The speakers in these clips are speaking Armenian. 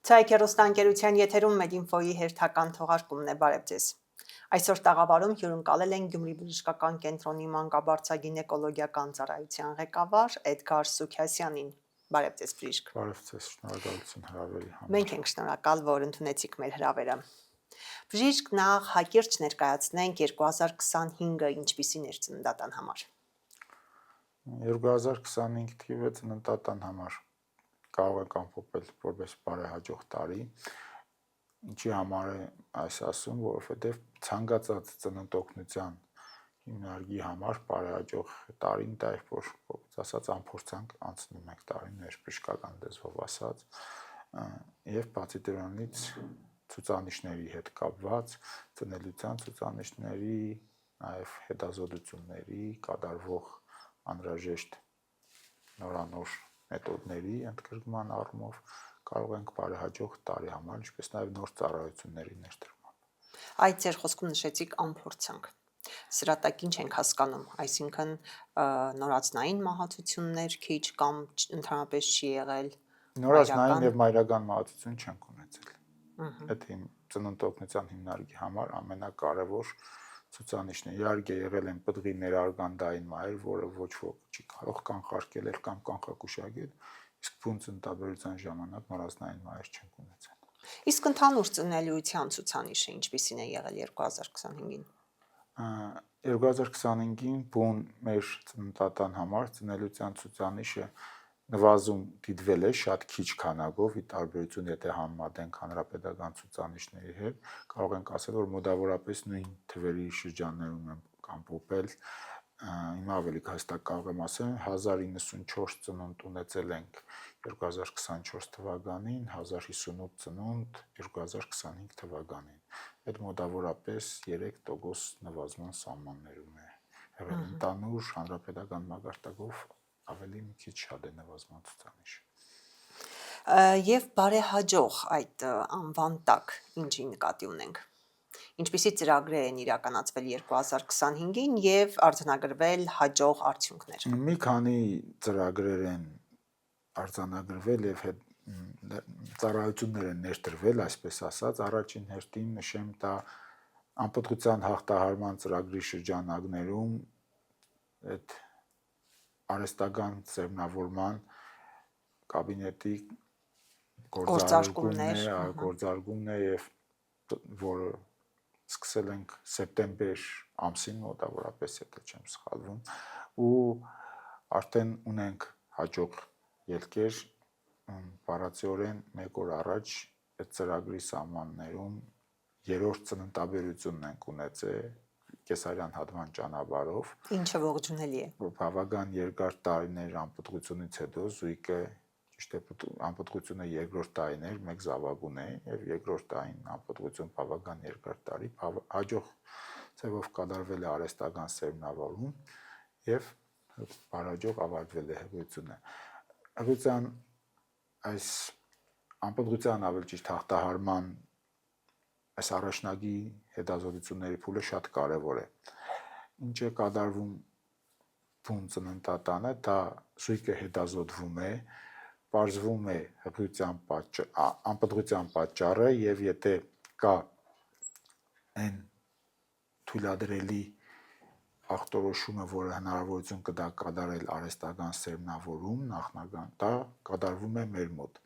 Ցայք հեռուստաընկերության եթերում Մեդինֆոյի հերթական թողարկումն է, բարև ձեզ։ Այսօր տաղավարում հյուրընկալել են Գյումրի բժշկական կենտրոնի մանկաբարձագինեկոլոգիական ծառայության ղեկավար Էդգար Սուքյասյանին։ Բարև ձեզ, բժիշկ։ Բարև ձեզ, շնորհակալություն հրավերի համար։ Մենք ենք շնորհակալ, որ ընդունեցիք մեր հրավերը։ Բժիշկ, նախ հակիրճ ներկայացնենք 2025-ը ինչպիսին էր ծննդատան համար։ 2025 թիվը ծննդատան համար կարող է ամփոփել որպես բարեհաջող տարի, ինչի համար է այս ասում, որովհետև ցանկացած ծննդօգնության հիմնարկի համար բարեհաջող տարին դա է, որ ասած անփորձանք անցնում ենք տարիներ բժշկական լեզվով ասած, եւ բացի դրանից ցուցանիշների հետ կապված ծնելիության ցուցանիշների, նաեւ հետազոտությունների կատարվող անհրաժեշտ նորանոր մեթոդների ընդգրկման առումով կարող ենք բարեհաջող տարի համար, ինչպես նաև նոր ծառայությունների ներդրման։ Այդ ձեր խոսքում նշեցիք անփորձանք։ Սրա տակ ինչ ենք հասկանում, այսինքն նորածնային մահացություններ քիչ կամ ընդհանրապես չի եղել։ Նորածնային եւ մայրական մահացություն չենք ունեցել։ Այդ ծննդօգնության հիմնարկի համար ամենակարևոր ցուցանիշն է։ Իհարկե եղել են պտղի ներարգանդային մահեր, որը ոչ ոք չի կարող կանխարգելել կամ կանխակուշակել, իսկ բուն ծննդաբերության ժամանակ նորածնային մահեր չենք ունեցել։ Իսկ ընդհանուր ծնելիության ցուցանիշը ինչպիսին է եղել 2025-ին։ 2025-ին բուն մեր ծննդատան համար ծնելիության ցուցանիշը նվազում դիտվել է շատ քիչ քանակով, ի տարբերություն եթե համեմատենք հանրապետական ցուցանիշների հետ, կարող ենք ասել, որ մոտավորապես նույն թվերի շրջաններում են ամփոփել, հիմա ավելի հստակ կարող եմ ասել 1094 ծնունդ ունեցել ենք 2024 թվականին, 1058 ծնունդ 2025 թվականին։ Այդ մոտավորապես 3% նվազման սահմաններում է եղել ընդհանուր հանրապետական մակարդակով ավելի մի քիչ շատ է նվազման ցուցանիշը։ Եվ բարեհաջող այդ անվան տակ ինչի նկատի ունենք։ Ինչպիսի ծրագրեր են իրականացվել 2025-ին եւ արձանագրվել հաջող արդյունքներ։ Մի քանի ծրագրեր են արձանագրվել եւ ծառայություններ են ներդրվել, այսպես ասած, առաջին հերթին նշեմ դա անպտղության հաղթահարման ծրագրի շրջանակներում այդ արհեստական սերմնավորման կաբինետի գործարկումն է եւ որը սկսել ենք սեպտեմբեր ամսին մոտավորապես, եթե չեմ սխալվում, ու արդեն ունենք հաջող ելքեր բառացիորեն 1 օր առաջ այդ ծրագրի սահմաններում երրորդ ծննդաբերությունն ենք ունեցել կեսարյան հատման ճանապարհով, ինչը ողջունելի է։ Բավական երկար տարիներ անպտղությունից հետո զույգը ճիշտ է անպտղությունը երկրորդ տարին էր, մեկ զավակ ունեին եւ երկրորդ տարին անպտղություն բավական երկար տարի հաջող ձևով կատարվել է արհեստական սերմնավորում եւ բարեհաջող ավարտվել է հղիությունը։ Հղիության այս անպտղության ավելի ճիշտ հաղթահարման այս առաջնագի հետազոտությունների փուլը շատ կարեւոր է։ Ինչ է կատարվում բուն ծննդատանը, դա զույգը հետազոտվում է, պարզվում է անպտղության պատճառը եւ եթե կա այն թույլատրելի ախտորոշումը, որը հնարավորություն կտա կատարել արհեստական սերմնավորում նախնական, դա կատարվում է մեր մոտ։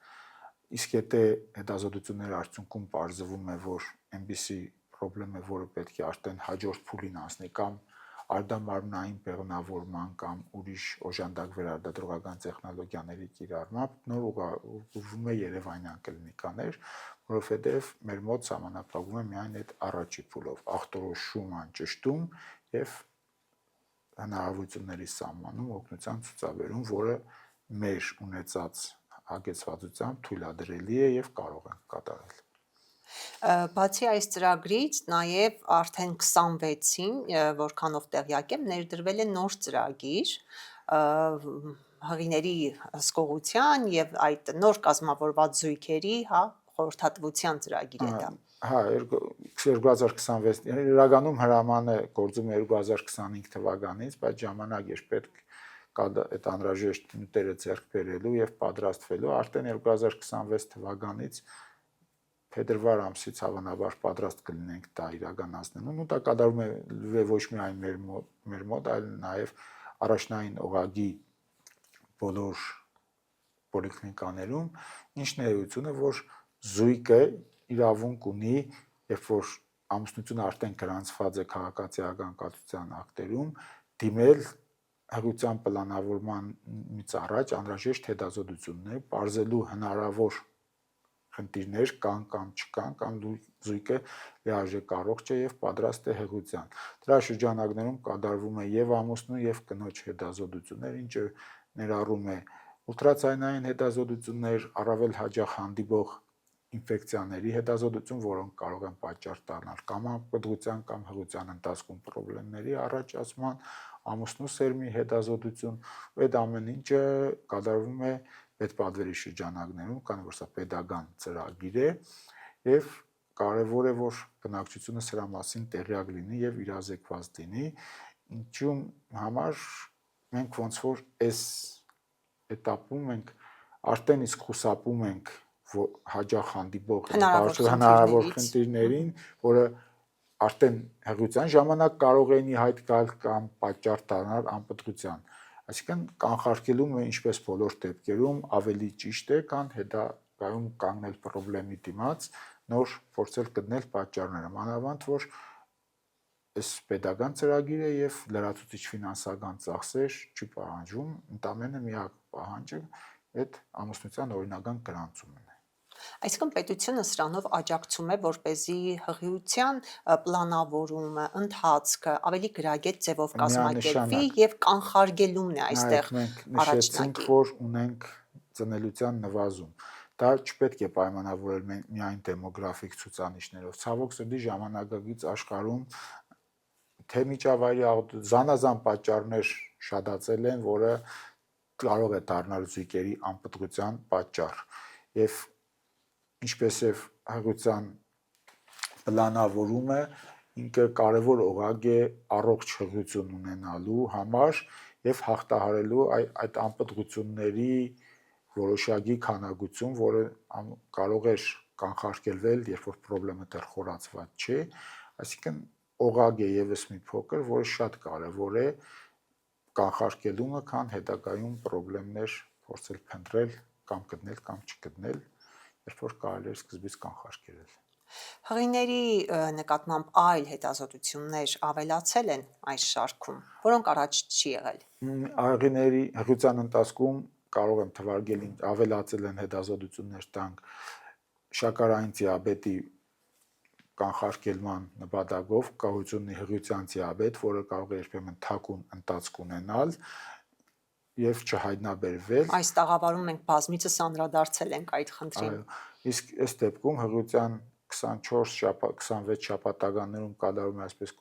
Իսկ եթե հետազոտությունների արդյունքում պարզվում է, որ այնպիսի խնդրեմ է, որը պետք է արդեն հաջորդ փուլին անցնի կամ արդամարմնային բեղմնավորման կամ ուրիշ օժանդակ վերարտադրողական տեխնոլոգիաների կիրառմամբ նոր ուղղվում է Երևանյան կլինիկաներ, որովհետև մեր մոտ սահմանափակվում է միայն այդ առաջի փուլով ախտորոշում անճշտում եւ հնարավորությունների սահմանում օգնության ցուցաբերում, որը մեր ունեցած հագեցվածությամբ թույլատրելի է եւ կարող ենք կատարել։ Բացի այս ծրագրից նաև արդեն 26-ին, որքանով տեղյակ եմ, ներդրվել է նոր ծրագիր հղիների հսկողության եւ այդ նոր կազմավորված զույգերի, խորհրդատվության ծրագիր է դա։ 2026 իրականում հրամանը գործում է 2025 թվականից, բայց ժամանակ էր պետք այդ անհրաժեշտ նյութերը ձեռք բերելու եւ պատրաստվելու արդեն 2026 թվականից փետրվար ամսից հավանաբար պատրաստ կլինենք դա իրականացնելու։ Ու դա կատարվում է ոչ միայն մեր մոտ, այլ նաեւ առաջնային օղակի բոլոր պոլիկլինիկաներում, ինչն է էությունը, որ զույգը իրավունք ունի, երբ որ ամուսնությունը արդեն գրանցված է քաղաքացիական կացության ակտերում, դիմել հղիության պլանավորմանից առաջ անհրաժեշտ հետազոտություններ, բարձելու հնարավոր խնդիրներ կան կամ չկան, կամ զույգը լիարժեք առողջ է եւ պատրաստ է հղիության։ Դրա շրջանակներում կատարվում է եւ ամուսնու եւ կնոջ հետազոտություններ, ինչը ներառում է ուլտրացայնային հետազոտություններ, առավել հաճախ հանդիպող ինֆեկցիաների հետազոտություն, որոնք կարող են պատճառ դառնալ կամ անպտղության կամ հղիության ընթացքում խնդիրների առաջացման, ամուսնու սերմի հետազոտություն, այդ ամեն ինչը կատարվում է պետպատվերի շրջանակներում, քանի որ սա պետական ծրագիր է եւ կարեւոր է, որ բնակչությունը սրա մասին տեղյակ լինի եւ իրազեկված լինի, ինչու համար մենք ոնց որ այս этаպում մենք արդեն իսկ խուսափում ենք հաջող հանդիպող հնարավոր խնդիրներին, որը արդեն հղիության ժամանակ կարող են ի հայտ գալ կամ պատճառ դառնալ անպտղության։ Այսինքն կանխարգելումը ինչպես բոլոր դեպքերում ավելի ճիշտ է, քան հետագայում կանգնել խնդրի դիմաց, նոր փորձել գտնել պատճառները, մանավանդ որ այս պետական ծրագիր է եւ լրացուցիչ ֆինանսական ծախսեր չի պահանջում, ընդամենը միակ պահանջը այդ ամուսնության օրինական գրանցումն է։ Այսինքն պետությունը սրանով աջակցում է, որպեսզի հղիության պլանավորումը, ընթացքը ավելի գրագետ ձևով կազմակերպվի եւ կանխարգելումն է այստեղ առաջնակի։ Որ ունենք ծնելիության նվազում։ Դա չպետք է պայմանավորել միայն դեմոգրաֆիկ ցուցանիշներով։ Ցավոք սրտի ժամանակակից աշխարհում թե միջավայրի զանազան պատճառներ շատացել են, որը կարող է դառնալ զույգերի անպտղության պատճառ։ Եվ ինչպես է հղիության պլանավորումը ինքը կարևոր օղակ է առողջ հղիություն ունենալու համար եւ հաղթահարելու այդ անպտղությունների որոշակի քանակություն, որը կարող է կանխարգելվել, երբ որ խնդրը դեռ խորացված չէ, այսինքն օղակ է եւս մի փոքր, որը շատ կարևոր է կանխարգելումը, քան հետագայում խնդիրներ փորձել փնտրել կամ գտնել կամ չգտնել, երբ որ կարելի է սկզբից կանխարգելել։ Հղիների նկատմամբ այլ հետազոտություններ ավելացել են այս շարքում, որոնք առաջ չի եղել։ Հղիության ընթացքում կարող եմ թվարկել ավելացել են հետազոտություններ տանք շաքարային դիաբետի կանխարգելման նպատակով, կահույցունի հղիության դիաբետ, որը կարող է երբեմն թաքուն ընթացք ունենալ եւ չհայտնաբերվել։ Այս տաղավարում մենք բազմիցս անդրադարձել ենք այդ խնդրին։ Իսկ այս դեպքում հղիության 24-26 շաբաթականներում կատարվում է այսպես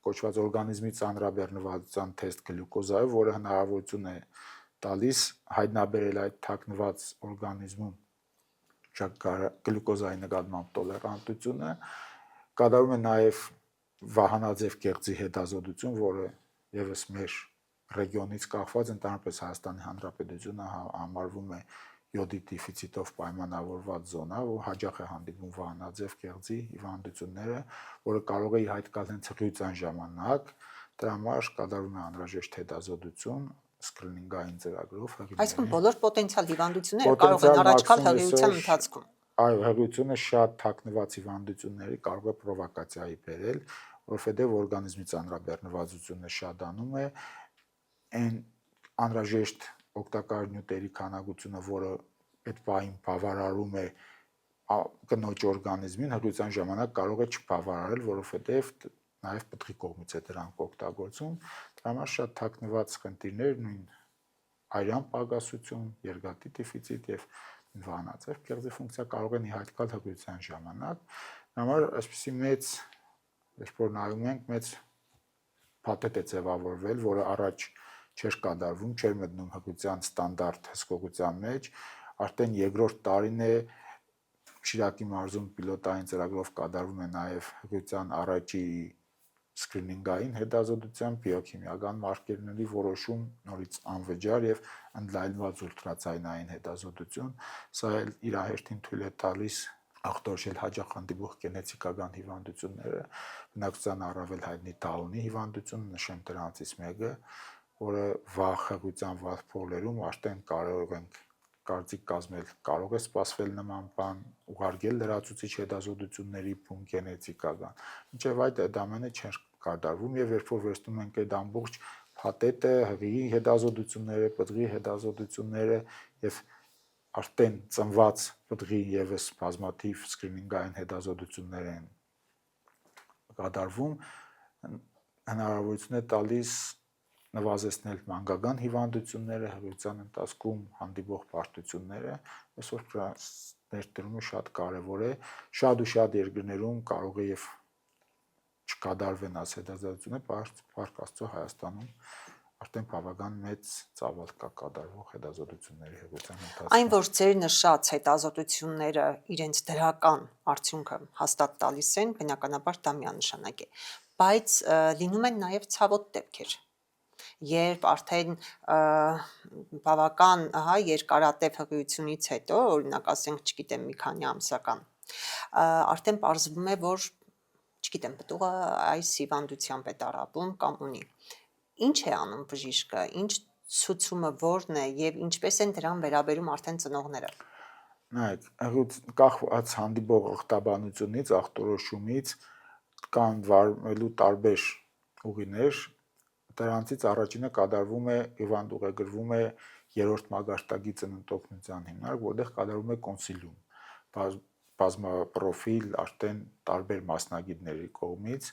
կոչված օրգանիզմի ծանրաբեռնվածության թեստ գլյուկոզայով, որը հնարավորություն է տալիս հայտնաբերել այդ թաքնված օրգանիզմում գլյուկոզայի նկատմամբ տոլերանտությունը, կատարվում է նաև վահանաձև կեղծի հետազոտություն, որը եւս մեր ռեգիոնից կախված ընդհանրապես Հայաստանի Հանրապետությունը համարվում է յոդի դեֆիցիտով պայմանավորված զոնա, ու հաճախ է հանդիպում վահանաձև կեղծի հիվանդությունները, որը կարող է հայտ գալ հենց հղիության ժամանակ, դրա համար կատարվում է անհրաժեշտ հետազոտություն սկրինինգային ծրագրով հղիների։ Այսինքն բոլոր պոտենցիալ հիվանդությունները կարող են առաջ գալ հղիության ընթացքում։ Այո, հղիությունը շատ թաքնված հիվանդությունների կարող է պրովոկացիայի բերել, որովհետև օրգանիզմի ծանրաբեռնվածությունը շատանում է, այն անհրաժեշտ օգտակար նյութերի քանակությունը, որը այդ պահին բավարարում է կնոջ օրգանիզմին, հղիության ժամանակ կարող է չբավարարել, որովհետև նաև պտղի կողմից է դրանք օգտագործում, դրա համար շատ թաքնված խնդիրներ, նույն արյան պակասություն, երկաթի դեֆիցիտ եւ վահանաձև կեղծի ֆունկցիա կարող են ի հայտ գալ հղիության ժամանակ, դրա համար այսպեսի մեծ, երբ որ նայում ենք, մեծ փաթեթ է ձևավորվել, որը առաջ չէր կատարվում, չէր մտնում հղիության ստանդարտ հսկողության մեջ, արդեն երկրորդ տարին է Շիրակի մարզում պիլոտային ծրագրով կատարվում է նաև հղիության առաջի սկրինինգային հետազոտության, բիոքիմիական մարկերների որոշում, նորից անվճար եւ ընդլայնված ուլտրաձայնային հետազոտություն, սա էլ իր հերթին թույլ է տալիս ախտորոշել հաճախ հանդիպող գենետիկական հիվանդությունները, բնակչության առավել հայտնի Դաունի հիվանդությունը, նշեմ դրանցից մեկը, որը վաղ հղիության վատ փորերում արդեն կարող ենք կարծիք կազմել, կարող է սպասվել նման բան, ուղարկել լրացուցիչ հետազոտությունների բուն գենետիկական։ Մինչև այդ ամենը չէր կատարվում եւ երբ որ վերցնում ենք այդ ամբողջ փաթեթը, հղի հետազոտությունները, պտղի հետազոտությունները եւ արդեն ծնված պտղի եւս բազմաթիվ սկրինինգային հետազոտություններ են կատարվում, հնարավորություն է տալիս նվազեցնել մանկական հիվանդությունները, հղիության ընթացքում հանդիպող բարդությունները, այսօր ներդրումը շատ կարևոր է, շատ ու շատ երկրներում կարող է եւ չկատարվեն այս հետազոտությունները, Փառք Աստծո Հայաստանում արդեն բավական մեծ ծավալ կա կատարվող հետազոտությունների հղիության ընթացքում։ Այն, որ ձեր նշած հետազոտությունները իրենց դրական արդյունքը հաստատ տալիս են, բնականաբար դա միանշանակ է, բայց լինում են նաև ցավոտ դեպքեր, երբ արդեն բավական երկարատև հղիությունից հետո, օրինակ ասենք, չգիտեմ, մի քանի ամսական, արդեն պարզվում է, որ չգիտեմ, պտուղը այս հիվանդությամբ է տառապում կամ ունի։ Ինչ է անում բժիշկը, ինչ ցուցումը որն է եւ ինչպես են դրան վերաբերում արդեն ծնողները։ Նայեք, կախված հանդիպող ախտաբանությունից, ախտորոշումից կան վարվելու տարբեր ուղիներ, դրանցից առաջինը կատարվում է հիվանդ ուղեգրվում է երրորդ մագարտակի ծննդօգնության հիմնարկ, որտեղ կատարվում է կոնսիլիում, բազմապրոֆիլ արդեն տարբեր մասնագետների կողմից,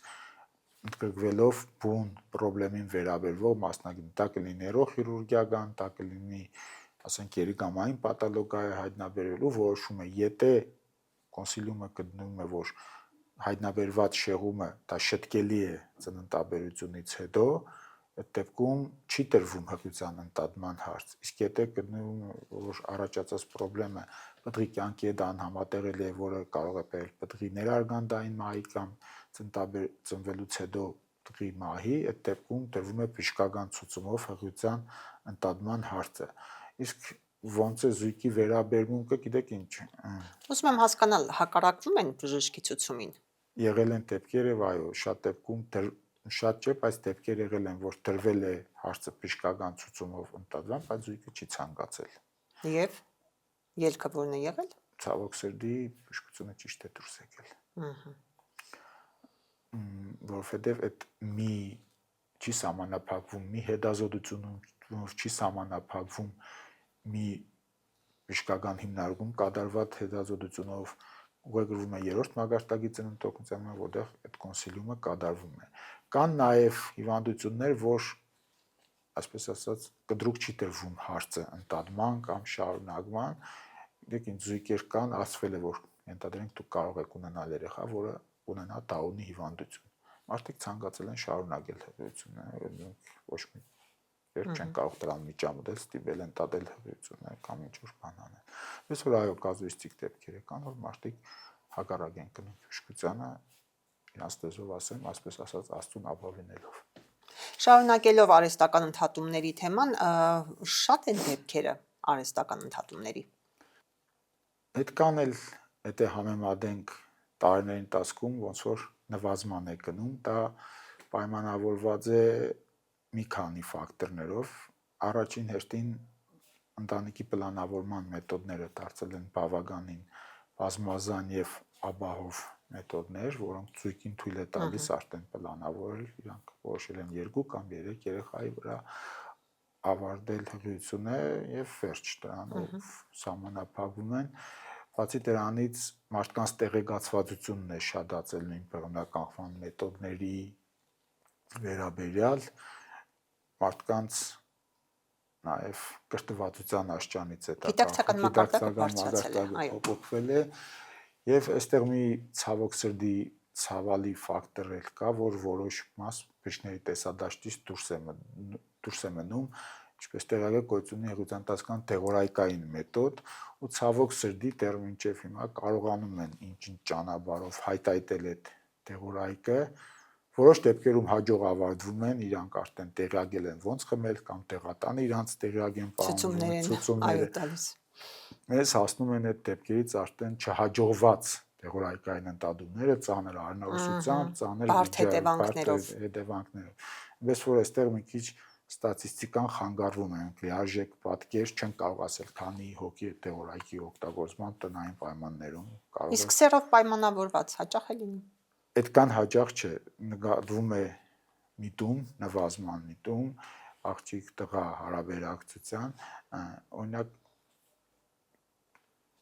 ընդգրկվելով բուն պրոբլեմին վերաբերվող մասնագետ, դա կլինի նեյրոխիրուրգիական, դա կլինի, ասենք, երիկամային պաթոլոգիա հայտնաբերելու որոշումը, եթե կոնսիլիումը գտնում է, որ հայտնաբերված շեղումը դա շտկելի է ծննդաբերությունից հետո, այդ դեպքում չի տրվում հղիության ընդդատման հարց, իսկ եթե գտնում որ առաջացած խնդրեմը պտղի կյանքի հետ անհամատեղելի է, որը կարող է բերել պտղի ներարգանդային մահի կամ ծնվելուց հետո պտղի մահի, այդ դեպքում տրվում է բժշկական ցուցումով հղիության ընդդատման հարցը, իսկ ոնց է զույգի վերաբերմունքը, գիտեք ինչ։ Ուզում եմ հասկանալ, հակառակվում են բժշկի ցուցումին։ Եղել են դեպքեր եւ այո, շատ դեպքում շատ չէ, բայց դեպքեր եղել են, որ տրվել է հարցը բժշկական ցուցումով ընդդատման, բայց զույգը չի ցանկացել։ Եվ ելքը որն է եղել։ Ցավոք սրտի բժշկությունը ճիշտ է դուրս եկել։ Որովհետեւ այդ մի չի սահմանափակվում մի հետազոտությունով, չի սահմանափակվում մի բժշկական հիմնարկում կատարված հետազոտությունով, ուղղագրվում է երրորդ մագարտակի ծննդօգնության, որտեղ այդ կոնսիլիումը կատարվում է։ Կան նաև հիվանդություններ, որ այսպես ասած կտրուկ չի տրվում հարցը ընդդատման կամ շարունակման, դեք ինչ զույգեր կան, ասվել է, որ ենթադրենք դուք կարող եք ունենալ երեխա, որը ունենա Դաունի հիվանդություն։ Մարդիկ ցանկացել են շարունակել հղիությունը, ոչ մի վերջ չեն կարող դրան միջամտել, ստիպել են տատել հղիությունը կամ ինչ-որ բան անել։ Ես որ այո, կազուիստիկ դեպքեր կան, որ մարդիկ հակառակ են գնում բժշկությանը, իրանց տեսով ասեմ, այսպես ասած, աստծուն ապավինելով։ Շարունակելով արհեստական ընդհատումների թեման, շատ են դեպքերը արհեստական ընդհատումների։ Այդքան էլ, եթե համեմատենք տարիների ընթացքում, ոնց որ նվազման է գնում, դա պայմանավորված է մի քանի ֆակտորներով։ Առաջին հերթին ընտանիքի պլանավորման մեթոդները դարձել են բավականին բազմազան եւ ապահով մեթոդներ, որոնք զույգին թույլ է տալիս արդեն պլանավորել, իրանք որոշել են 2 կամ 3 երեխայի վրա ավարտել հղիությունը եւ վերջ դրանով սահմանափակվում են։ Բացի դրանից մարդկանց տեղեկացվածությունն է շատացել նույն բռնականխման մեթոդների վերաբերյալ, մարդկանց նաև կրթվածության աշճանից է դա գիտակցական մակարդակը փոփոխվել է եւ այստեղ մի ցավոք սրտի ցավալի ֆակտոր էլ կա, որ որոշ մաս բժիշկների տեսադաշտից դուրս է մնում, ինչպես տեղակայ գոյությունի հղիության տասկան թեորիկային մեթոդ, ու ցավոք սրտի դեռ մինչև հիմա կարողանում են ինչ-ինչ ճանապարհով հայտայտել այդ թեորիկը, Որոշ դեպքերում հաջող ավարտվում են, իրանք արդեն տեղյակել են ոնց խմել կամ տեղատանը իրանք տեղյակ են պահանջում ցուցումները տալիս։ Մեզ հասնում են այդ դեպքերից արդեն չհաջողված տեղորայքային ընտադումները ծանր արնարուսությամբ, ծանր բարդ հետևանքներով։ հետևանքներով։ Այնպես որ այստեղ մի քիչ ստատիստիկան խանգարվում է, լիարժեք պատկեր չեն կարող ասել, քանի հոգի է տեղորայքի օգտագործման տնային պայմաններում կարող է։ Իսկ սերով պայմանավորված հաճախ է լինում։ Այդքան հաճախ չէ, նկատվում է միտում, նվազման միտում, աղջիկ տղա հարաբերակցության, օրինակ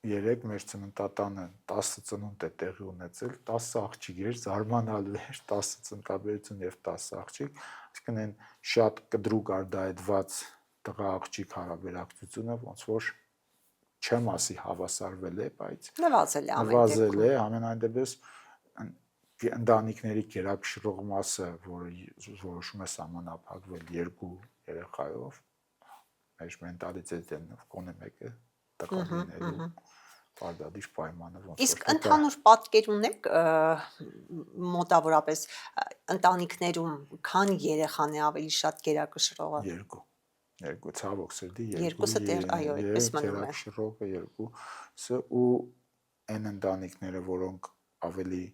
երեք մեր ծննդատանը 10 ծնունդ է տեղի ունեցել, 10 աղջիկ էր, զարմանալու էր 10 ծննդաբերություն եւ 10 աղջիկ, այսինքն այն շատ կտրուկ արդայդված տղա աղջիկ հարաբերակցությունը ոնց որ չեմ ասի հավասարվել է, բայց նվազել է ամենայն դեպս ընտանիքների գերակշռող մասը, որը որոշում է սահմանափակվել երկու երեխայով, մեր մենտալիտետն է, կոնե մեկը տղաներու Պարդադիր պայմանը ոնց Իսկ ընդհանուր պատկեր ունեք մոտավորապես ընտանիքներում քանի երեխան է ավելի շատ գերակշռողը։ Երկու ցավոք սրտի երկուսը այո, այդպես մնում է։ Գերակշռողը երկուսը ու այն ընտանիքները, որոնք ավելի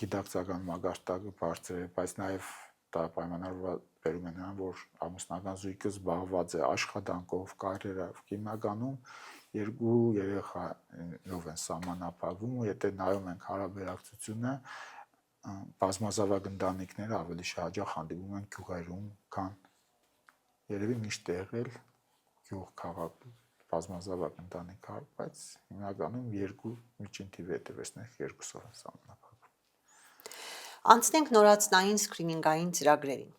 գիտակցական մագարտակը բարձր է, բայց նաև դա պայմանավորված բերում է նրան, որ ամուսնական զույգը զբաղված է աշխատանքով, կարիերայով, հիմնականում երկու երեխայով են սահմանափակվում ու եթե նայում ենք հարաբերակցությունը բազմազավակ ընտանիքները ավելի հաճախ հանդիպում են գյուղերում, քան երևի միշտ եղել գյուղ քաղաք բազմազավակ ընտանիք, բայց հիմնականում երկու միջին թիվի հետևեցնենք երկուսով են սահմանափակվում։ Անցնենք նորածնային սկրինինգային ծրագրերին։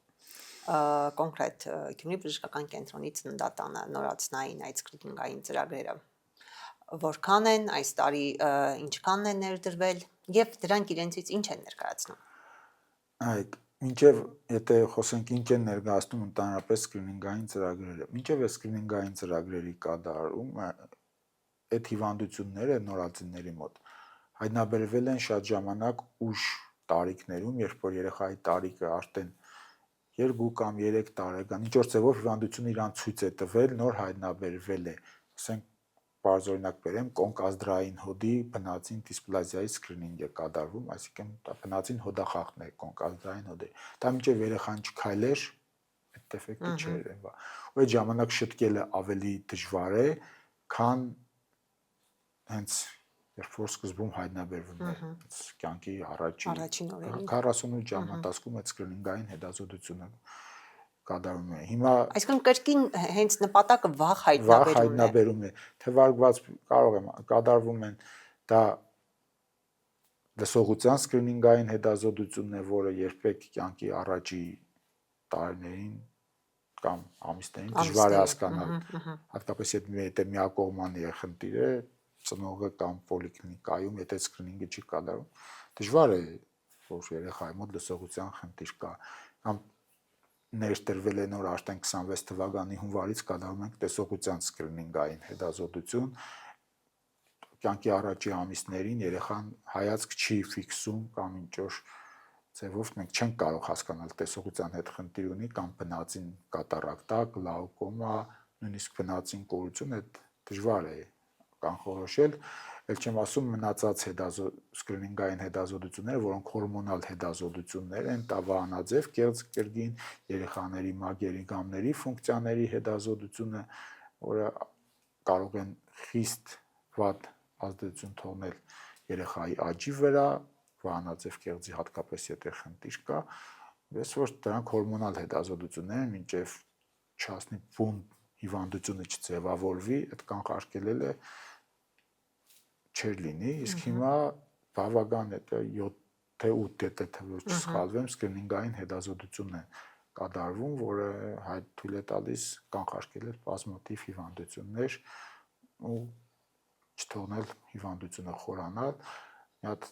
Կոնկրետ Գյումրի բժշկական կենտրոնի ծննդատանը նորածնային այդ սկրինինգային ծրագրերը որքան են այս տարի ինչքանն են ներդրվել եւ դրանք իրենցից ինչ են ներկայացնում։ Այդ մինչև եթե խոսենք ինչ են ներկայացնում ընդհանրապես սկրինինգային ծրագրերը, մինչև այս սկրինինգային ծրագրերի կատարում այդ հիվանդությունները նորածինների մոտ հայտնաբերվել են շատ ժամանակ ուշ տարիքներում, երբ որ երեխայի տարիքը արդեն 2 կամ 3 տարեկան, ինչ որ ձևով հիվանդությունը իրան ցույց է տվել, նոր հայտնաբերվել է, ասենք բարձօրինակ բերեմ, կոնկազդրային հոդի բնածին դիսպլազիայի սկրինինգ է կատարվում, այսինքն դա բնածին հոդախախտն է կոնկազդրային հոդի։ Դա մինչև երեխան չքայլեր, այդ դեֆեկտը չէր եղա։ Ու այդ ժամանակ շտկելը ավելի դժվար է, քան հենց երբ որ սկզբում հայտնաբերվում է կյանքի առաջին օրերին 48 ժամ ընթացքում այդ սկրինինգային հետազոտությունը կատարվում է։ Հիմա այսինքն կրկին հենց նպատակը վաղ հայտնաբերումն է, թվարկված կարող եմ կատարվում են դա լսողության սկրինինգային հետազոտությունն է, որը երբեք կյանքի առաջի տարիներին կամ ամիսներին դժվար է հասկանալ, հատկապես եթե միակողմանի է խնդիրը, ծնողը կամ պոլիկլինիկայում, եթե սկրինինգը չի կատարվում, դժվար է, որ երեխայի մոտ լսողության խնդիր կա, կամ ներդրվել է նոր արդեն 26 թվականի հունվարից կատարում ենք տեսողության սկրինինգային հետազոտություն, կյանքի առաջի ամիսներին երեխան հայացք չի ֆիքսում կամ ինչ-որ ձևով մենք չենք կարող հասկանալ տեսողության հետ խնդիր ունի կամ բնածին կատարակտա, գլաուկոմա, նույնիսկ բնածին կորություն, այդ դժվար է կանխորոշել, ել չեմ ասում մնացած սկրինինգային հետազոտությունները, որոնք հորմոնալ հետազոտություններ են, տավանաձև, կեղծ կրգին, երեխաների մագերի գամների ֆունկցիաների հետազոտությունը, որը կարող են խիստ վատ ազդեցություն թողնել երեխայի աճի վրա, վահանաձև կեղծի հատկապես եթե խնդիր կա, ես որ դրանք հորմոնալ հետազոտություններ են, մինչև չհասնի բուն հիվանդությունը չձևավորվի, այդ կանխարգելելը չէր լինի, իսկ հիմա բավական է 7 թե 8 թվով չսխալվեմ, սկրինինգային հետազոտություն է կատարվում, որը թույլ է տալիս կանխարգելել բազմաթիվ հիվանդություններ ու չթողնել հիվանդությունը խորանալ, մի հատ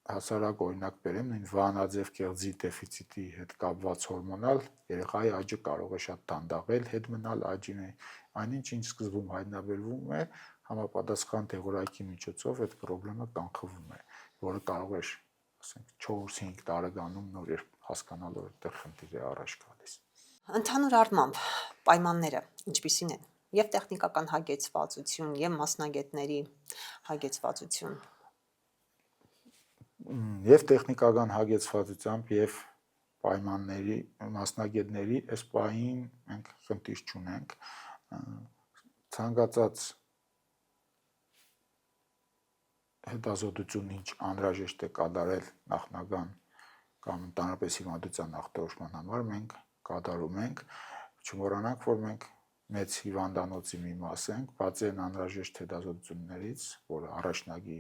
հասարակ օրինակ բերեմ, նույն վահանաձև կեղծի դեֆիցիտի հետ կապված հորմոնալ երեխայի աճը կարող է շատ դանդաղել, հետ մնալ աճին է, այնինչ ինչ սկզբում հայտնաբերվում է, համապատասխան տեղորայքի միջոցով այդ խնդիրը կանխվում է, որը կարող է, ասենք 4-5 տարեկանում նոր երբ հասկանալ, որ այդտեղ խնդիր է առաջ գալիս։ Ընդհանուր առմամբ պայմանները ինչպիսին են եւ տեխնիկական հագեցվածություն եւ մասնագետների հագեցվածություն։ Եվ տեխնիկական հագեցվածությամբ եւ պայմանների մասնագետների այս պահին մենք խնդիր չունենք, ցանկացած հետազոտություն ինչ անհրաժեշտ է կատարել նախնական կամ ընդհանրապես հիվանդության ախտորոշման համար մենք կատարում ենք, չմոռանանք, որ մենք մեծ հիվանդանոցի մի մաս ենք, բացի այն անհրաժեշտ հետազոտություններից, որը առաջնագի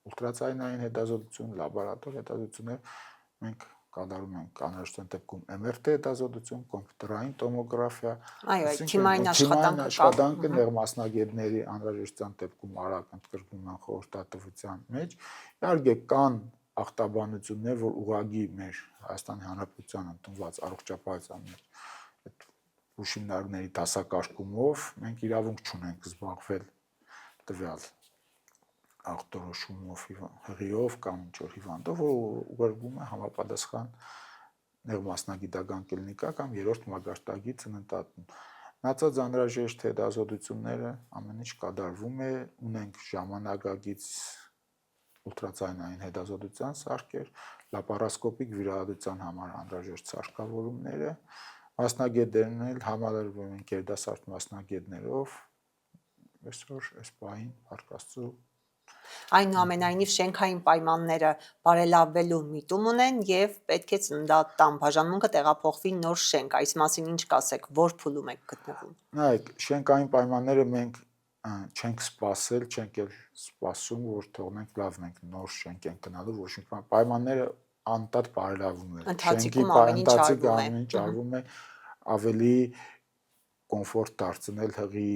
ուլտրացայնային հետազոտություն, լաբորատոր հետազոտություններ, մենք կատարում ենք անհրաժեշտության դեպքում MRT հետազոտություն, կոմպյուտերային տոմոգրաֆիա, Այո, թիմային աշխատանքը ներմասնագետների անհրաժեշտության դեպքում արագ ընդգրկում են խորհրդատվության մեջ։ Իհարկե կան ախտաբանություններ, որ ուղղակի մեր Հայաստանի Հանրապետության ընդունված առողջապահության այդ ուսումնարների դասակարգումով մենք իրավունք չունենք զբաղվել տվյալ ախտորոշումով, հղիով կամ ինչ-որ հիվանդով, որ ուղարկվում է համապատասխան ներմասնագիտական կլինիկա կամ երրորդ մագարտակի ծննդատուն։ Մնացած անհրաժեշտ հետազոտությունները ամեն ինչ կատարվում է, ունենք ժամանակակից ուլտրացայնային հետազոտության սարքեր, լապարասկոպիկ վիրահատության համար անհրաժեշտ սարքավորումները, մասնագետներն էլ համալրվում են գերդասարք մասնագետներով, այսօր այս պահին Փառք Այնուամենայնիվ շենքային պայմանները բարելավվելու միտում ունեն եւ պետք է ծննդատան բաժանմունքը տեղափոխվի նոր շենք։ Այս մասին ինչ կասեք, որ փուլում եք գտնվում։ Նայեք, շենքային պայմանները մենք չենք սպասել, չենք էլ սպասում, որ թողնենք լավ, մենք նոր շենք ենք գնալու, ոչ մի պայմանները անընդհատ բարելավվում են։ Ընթացքում ամեն ինչ արվում է ավելի կոմֆորտ դարձնել հղի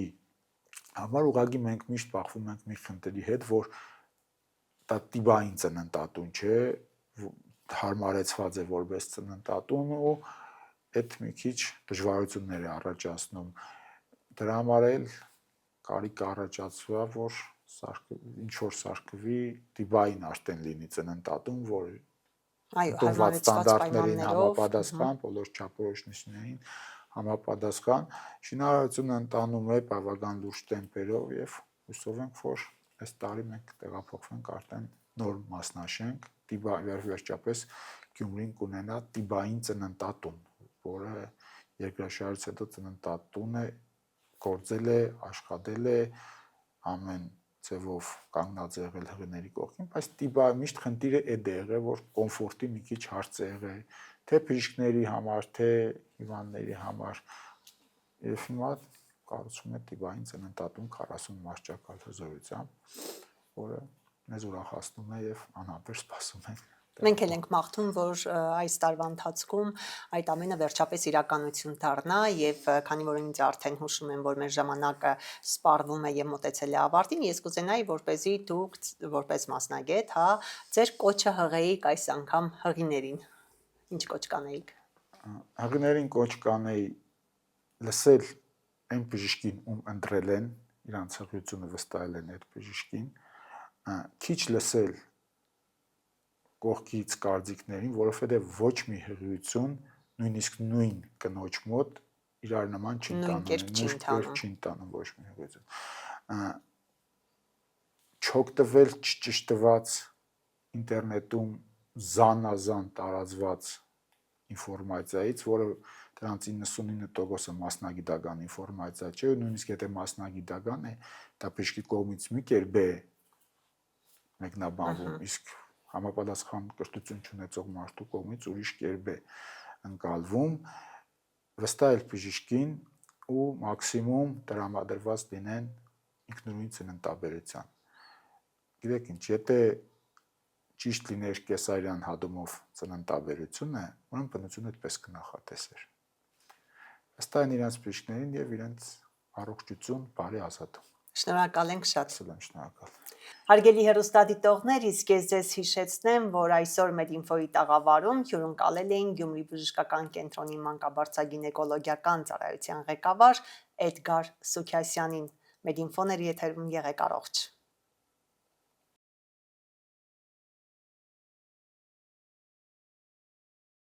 համար, ուղղակի մենք միշտ բախվում ենք մի խնդրի հետ, որ դա տիպային ծննդատուն չէ, հարմարեցված է որպես ծննդատուն ու այդ մի քիչ դժվարություններ է առաջացնում։ Դրա համար էլ կարիք առաջացվա, որ ինչ որ սարքվի տիպային արդեն լինի ծննդատուն, որ հարմարեցված ստանդարտներին պայմաններով համապատասխան, բոլոր չափորոշիչներին համապատասխան, շինարարությունը ընթանում է բավական լուրջ տեմպերով եւ հուսով ենք, որ այս տարի մենք տեղափոխվենք արդեն նոր մասնաշենք, վերջապես Գյումրին կունենա տիպային ծննդատուն, որը երկրաշարժից հետո ծննդատուն է, գործել է, աշխատել է, ամեն ձևով կանգնած է եղել հղիների կողքին, բայց միշտ խնդիրը այդ է եղել, որ կոմֆորտի մի քիչ հարց է եղել, թե բժիշկների համար, թե հիվանդների համար, եւ հիմա կառուցվում է տիպային ծննդատուն 40 մարշչակալ հզորությամբ, որը մեզ ուրախացնում է եւ անհամբեր սպասում ենք։ Մենք էլ ենք մաղթում, որ այս տարվա ընթացքում այդ ամենը վերջապես իրականություն դառնա եւ քանի որ ինձ արդեն հուշում եմ, որ մեր ժամանակը սպառվում է եւ մոտեցել է ավարտին, ես կուզենայի, որպեսզի դուք որպես մասնագետ, ձեր կոչը հղեիք այս անգամ հղիներին։ Ինչ կոչ կանեիք։ Հղիներին կոչ կանեի լսել այն բժիշկին, ում ընտրել են, իրանց հղիությունը վստահել են այդ բժիշկին, քիչ լսել կողքից կարծիքներին, որովհետև ոչ մի հղիություն, նույնիսկ նույն կնոջ մոտ իրար նման չի տանում ոչ մի հղիություն։ Չօգտվել չճշտված ինտերնետում զանազան տարածված ինֆորմացիայից, որը դրանց 99%-ը մասնագիտական ինֆորմացիա չէ, նույնիսկ եթե մասնագիտական է, դա բժշկի կողմից մի կերպ է մեկնաբանվում, իսկ համապատասխան կրթություն չունեցող մարդու կողմից ուրիշ կերպ է ընկալվում, վստահել բժիշկին ու մաքսիմում տրամադրված լինեն ինքնուրույն ծննդաբերության։ Գիտեք ինչ, եթե ճիշտ լիներ կեսարյան հատումով ծննդաբերությունը, ուրեմն բնությունը այդպես կնախատեսեր։ Վստահ են իրենց բժիշկներին եւ իրենց առողջություն, բարի ազատում։ Շնորհակալ ենք շատ։ Շնորհակալ։ Հարգելի հեռուստադիտողներ, իսկ ես ձեզ հիշեցնեմ, որ այսօր Մեդինֆոյի տաղավարում հյուրընկալել էին Գյումրի բժշկական կենտրոնի մանկաբարձագինեկոլոգիական ծառայության ղեկավար Էդգար Սուքիասյանին։ Մեդինֆոն էր եթերում, եղեք առողջ։